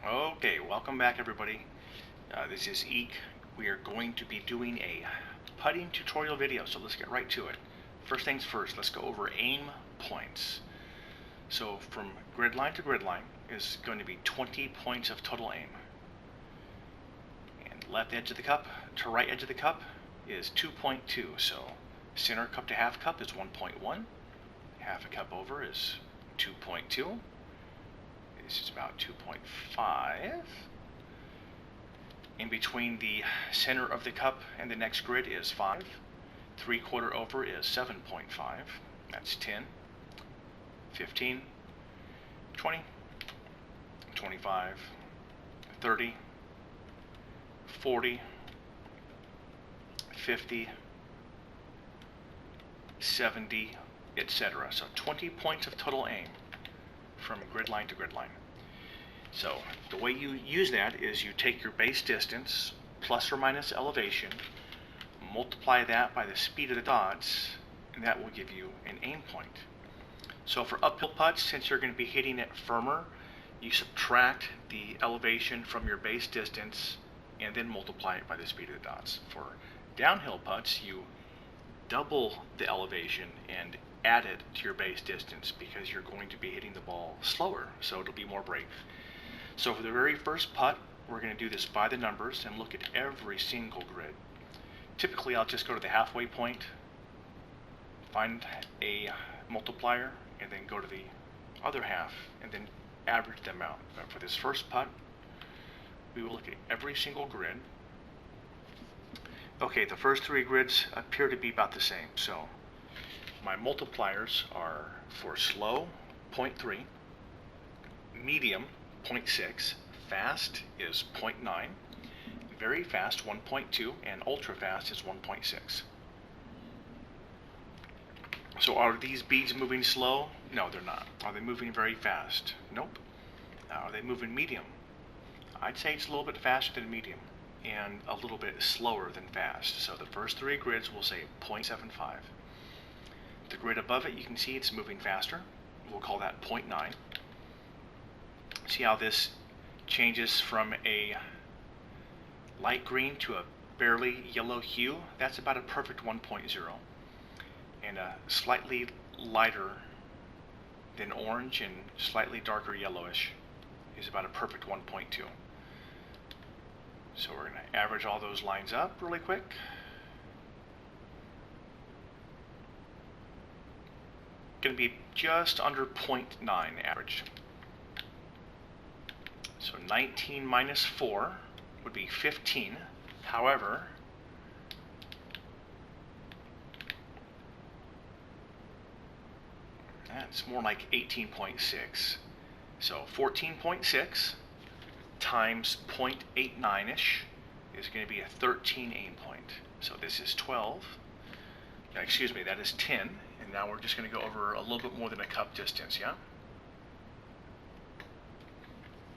Okay, welcome back everybody. This is Eek. We are going to be doing a putting tutorial video, so let's get right to it. First things first, let's go over aim points. So from grid line to grid line is going to be 20 points of total aim. And left edge of the cup to right edge of the cup is 2.2. So center cup to half cup is 1.1. Half a cup over is 2.2. This is about 2.5. In between the center of the cup and the next grid is 5. 3/4 over is 7.5. That's 10, 15, 20, 25, 30, 40, 50, 70, etc. So 20 points of total aim from grid line to grid line. So the way you use that is you take your base distance plus or minus elevation, multiply that by the speed of the dots, and that will give you an aim point. So for uphill putts, since you're going to be hitting it firmer, you subtract the elevation from your base distance and then multiply it by the speed of the dots. For downhill putts, you double the elevation and add it to your base distance because you're going to be hitting the ball slower, so it'll be more break. So for the very first putt, we're going to do this by the numbers and look at every single grid. Typically, I'll just go to the halfway point, find a multiplier, and then go to the other half and then average them out. But for this first putt, we will look at every single grid. Okay, the first three grids appear to be about the same. So my multipliers are for slow, 0.3, medium, 0.6, fast is 0.9, very fast, 1.2, and ultra fast is 1.6. So are these beads moving slow? No, they're not. Are they moving very fast? Nope. Are they moving medium? I'd say it's a little bit faster than medium and a little bit slower than fast. So the first three grids will say 0.75. The grid above it, you can see it's moving faster. We'll call that 0.9. See how this changes from a light green to a barely yellow hue? That's about a perfect 1.0. And a slightly lighter than orange and slightly darker yellowish is about a perfect 1.2. So we're going to average all those lines up really quick. Going to be just under 0.9 average. So 19 minus 4 would be 15. However, that's more like 18.6. So 14.6 times 0.89-ish is going to be a 13 aim point. So this is 12. Excuse me, that is 10. And now we're just going to go over a little bit more than a cup distance, yeah?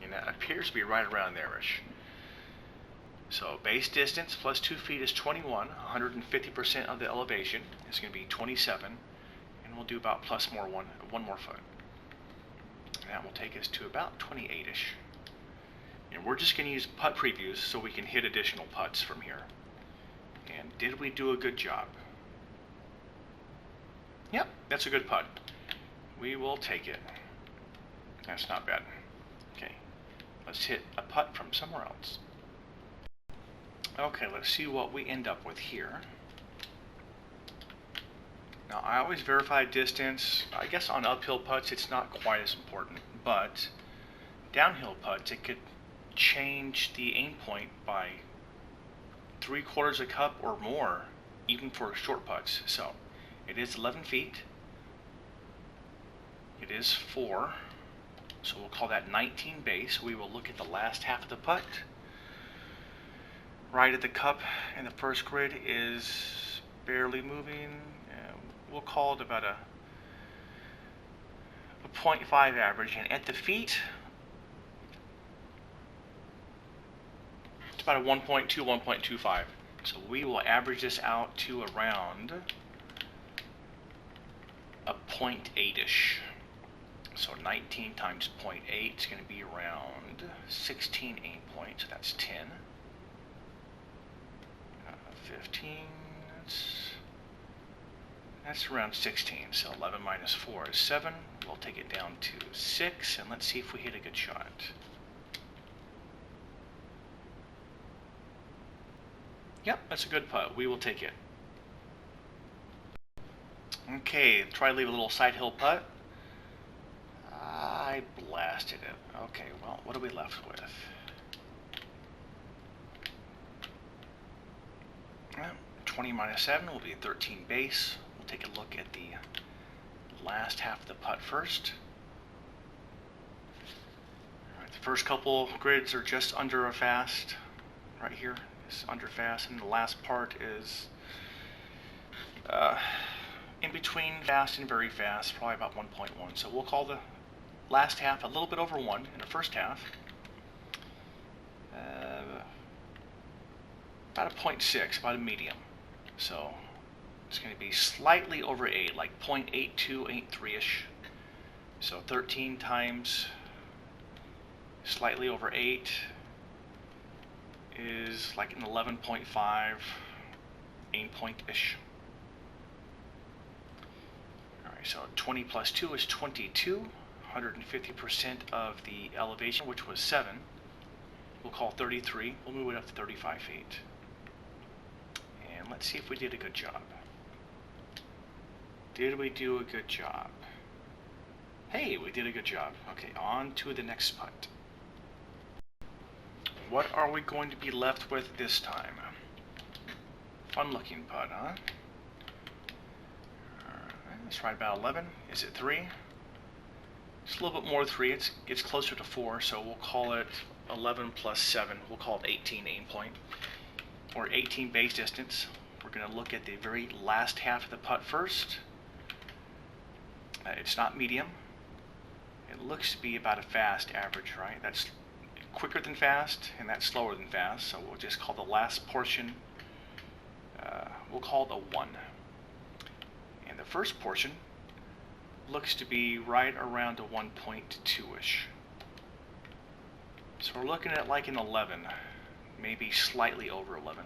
And that appears to be right around there-ish. So base distance plus 2 feet is 21. 150% of the elevation is going to be 27. And we'll do about plus more one more foot. And that will take us to about 28-ish. And we're just going to use putt previews so we can hit additional putts from here. And did we do a good job? Yep, that's a good putt. We will take it. That's not bad. Okay, let's hit a putt from somewhere else. Okay, let's see what we end up with here. Now, I always verify distance. I guess on uphill putts, it's not quite as important, but downhill putts, it could change the aim point by 3/4 a cup or more, even for short putts. So it is 11 feet. It is 4. So we'll call that 19 base. We will look at the last half of the putt. Right at the cup in the first grid is barely moving. We'll call it about a 0.5 average. And at the feet, it's about a 1.2, 1.25. So we will average this out to around a 0.8-ish. So 19 times 0.8 is going to be around 16 aim points. So that's 10. 15. That's around 16. So 11 minus 4 is 7. We'll take it down to 6, and let's see if we hit a good shot. Yep, that's a good putt. We will take it. Okay, try to leave a little side hill putt. I blasted it. Okay, well, what are we left with? Well, 20 minus 7 will be 13 base. We'll take a look at the last half of the putt first. All right, the first couple grids are just under a fast. Right here is under fast, and the last part is in between fast and very fast, probably about 1.1. So we'll call the last half a little bit over 1 in the first half. About a 0.6, about a medium. So it's going to be slightly over 8, like 0.82, 83-ish. So 13 times slightly over 8 is like an 11.5 aim point-ish. Alright, so 20 plus 2 is 22. 150% of the elevation, which was 7. We'll call 33. We'll move it up to 35 feet. And let's see if we did a good job. Did we do a good job? Hey, we did a good job. Okay, on to the next putt. What are we going to be left with this time? Fun looking putt, huh? Alright, let's try about 11. Is it 3? It's a little bit more 3. It's closer to 4, so we'll call it 11 plus 7. We'll call it 18 aim point, or 18 base distance. We're going to look at the very last half of the putt first. It's not medium. It looks to be about a fast average, right? That's quicker than fast, and that's slower than fast, so we'll just call the last portion, we'll call it a 1. And the first portion looks to be right around a 1.2-ish. So we're looking at like an 11, maybe slightly over 11.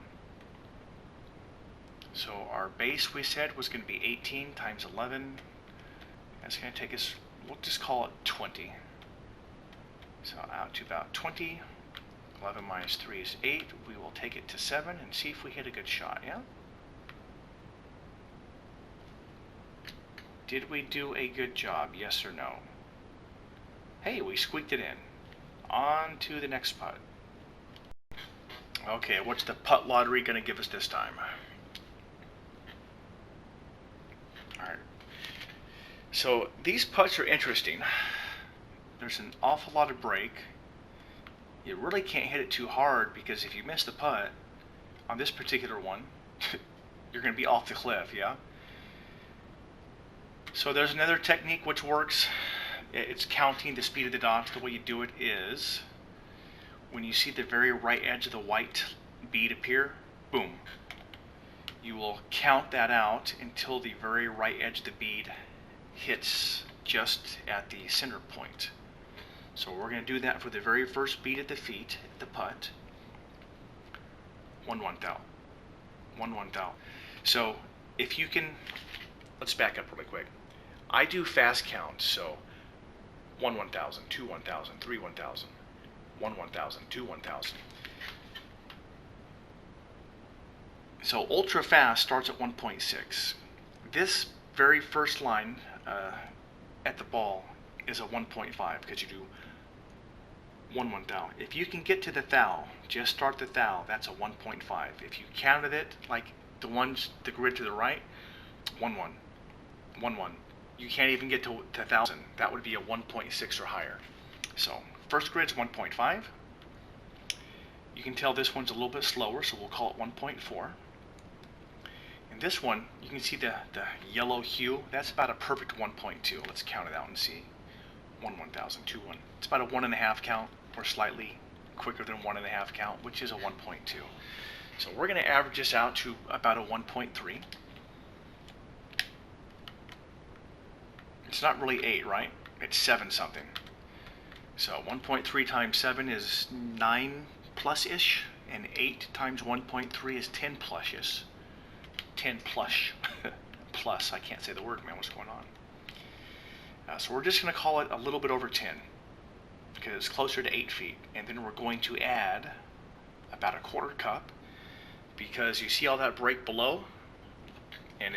So our base, we said, was going to be 18 times 11. That's going to take us, we'll just call it 20. So out to about 20. 11 minus 3 is 8. We will take it to 7 and see if we hit a good shot, yeah? Did we do a good job, yes or no? Hey, we squeaked it in. On to the next putt. Okay, what's the putt lottery going to give us this time? Alright. So these putts are interesting. There's an awful lot of break. You really can't hit it too hard, because if you miss the putt on this particular one, you're going to be off the cliff, yeah? So there's another technique which works. It's counting the speed of the dots. The way you do it is, when you see the very right edge of the white bead appear, boom. You will count that out until the very right edge of the bead hits just at the center point. So we're going to do that for the very first bead at the feet, the putt. 1/1000. 1/1000. So if you can, let's back up really quick. I do fast count, so 1/1000, 2/1000, 3/1000, 1/1000, 2/1000. So ultra fast starts at 1.6. This very first line at the ball is a 1.5, because you do 1/1000. If you can get to the thou, just start the thou, that's a 1.5. If you counted it like the grid to the right, 1/1, 1/1. You can't even get to 1,000. That would be a 1.6 or higher. So first grid's 1.5. You can tell this one's a little bit slower, so we'll call it 1.4. And this one, you can see the yellow hue. That's about a perfect 1.2. Let's count it out and see. 1/1000, 2/1. It's about a 1.5 count, or slightly quicker than 1.5 count, which is a 1.2. So we're going to average this out to about a 1.3. It's not really 8, right? it's 7 something. So 1.3 times 7 is 9 plus-ish, and 8 times 1.3 is 10 plus-ish. 10 plush. Plus, I can't say the word, man, what's going on? So we're just going to call it a little bit over 10, because it's closer to 8 feet. And then we're going to add about a quarter cup, because you see all that break below, and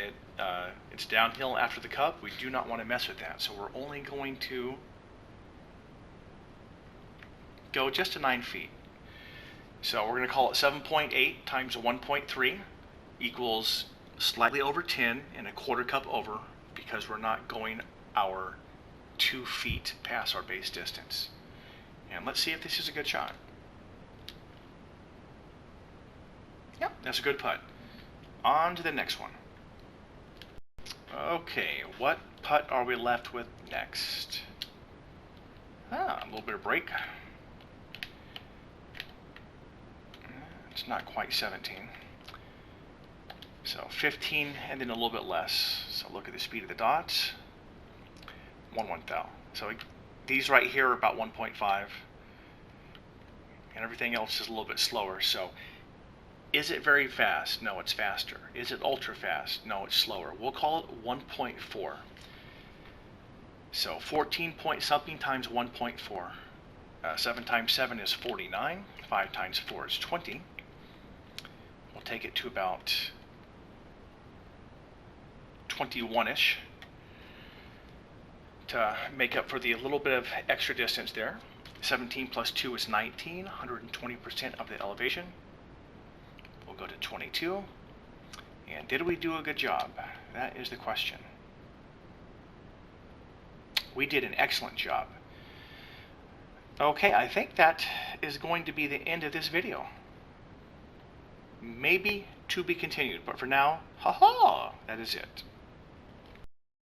it's downhill after the cup. We do not want to mess with that, so we're only going to go just to 9 feet. So we're going to call it 7.8 times 1.3 equals slightly over 10 and a quarter cup over, because we're not going our 2 feet past our base distance. And let's see if this is a good shot. Yep, that's a good putt. On to the next one. Okay, what putt are we left with next? A little bit of break. It's not quite 17. So 15 and then a little bit less. So look at the speed of the dots. 1/1 thou. So these right here are about 1.5. And everything else is a little bit slower. So is it very fast? No, it's faster. Is it ultra fast? No, it's slower. We'll call it 1.4. So 14 point something times 1.4. 7 times 7 is 49. 5 times 4 is 20. We'll take it to about 21-ish to make up for the little bit of extra distance there. 17 plus 2 is 19, 120% of the elevation. We'll go to 22. And did we do a good job? That is the question. We did an excellent job. Okay, I think that is going to be the end of this video. Maybe to be continued, but for now, that is it.